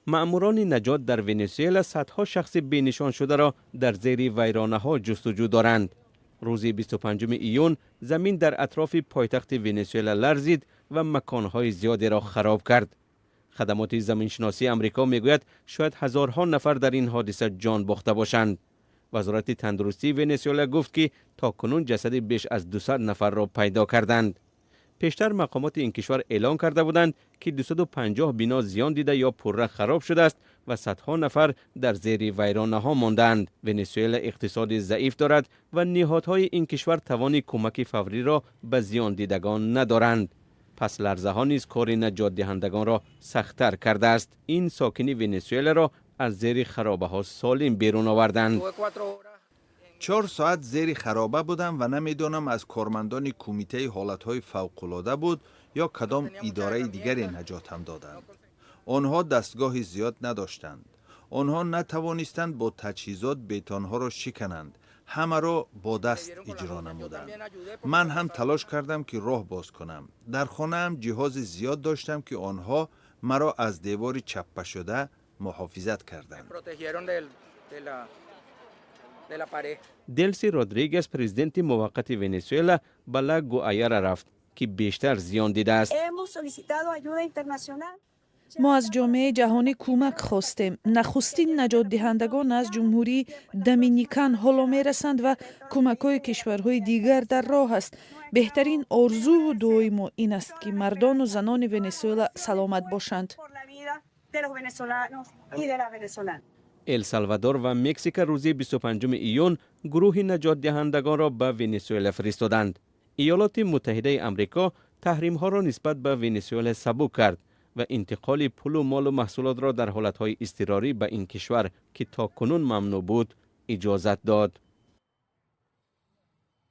مأموران نجات در ونزوئلا صدها شخص بینشان شده را در زیر ویرانه‌ها جستجو دارند. روز 25 ایون زمین در اطراف پایتخت ونزوئلا لرزید و مکانهای زیادی را خراب کرد. خدمات زمینشناسی آمریکا میگوید شاید هزارها نفر در این حادثه جان باخته باشند. وزارت تندرستی ونزوئلا گفت که تاکنون جسد بیش از 200 نفر را پیدا کردند. پیشتر مقامات این کشور اعلام کرده بودند که 250 بنا زیان دیده یا پرره خراب شده است و صدها نفر در زیر ویرانه‌ها ماندند. ونزوئلا اقتصاد ضعیف دارد و نهادهای این کشور توان کمک فوری را به زیان دیدگان ندارند. پس لرزه ها نیز کار نجات دهندگان را سخت‌تر کرده است. این ساکنی ونزوئلا را از زیر خرابه ها سالم بیرون آوردند. 4 ساعت زیر خرابه بودم و نمیدونم از کارمندان کمیته حالتهای فوق‌العاده بود یا کدام اداره دیگری نجاتم دادند. آنها دستگاه زیاد نداشتند. آنها نتوانستند با تجهیزات بتانها را شکنند. همه را با دست اجرا نمودند. من هم تلاش کردم که راه باز کنم. در خانه هم جهاز زیاد داشتم که آنها مرا از دیوار چپه شده محافظت کردند. دلسی رودریگز پرزیدنت موقت ونزوئلا به لا گوآیرا رفت که بیشتر زیان دیده است. ما از جامعه جهانی کمک خواستیم. نخستین نجات دهندگان از جمهوری دومینیکن حالا می رسند و کمک های کشورهای دیگر در راه است. بهترین آرزو و دعای ما این است که مردان و زنان ونزوئلا سلامت باشند. السالوادور و مکزیک روز 25 ایون گروه نجات دهندگان را به ونزوئلا فرستادند. ایالات متحده آمریکا تحریم ها را نسبت به ونزوئلا سبک کرد و انتقال پول و مال و محصولات را در حالتهای اضطراری به این کشور که تاکنون ممنوع بود اجازت داد.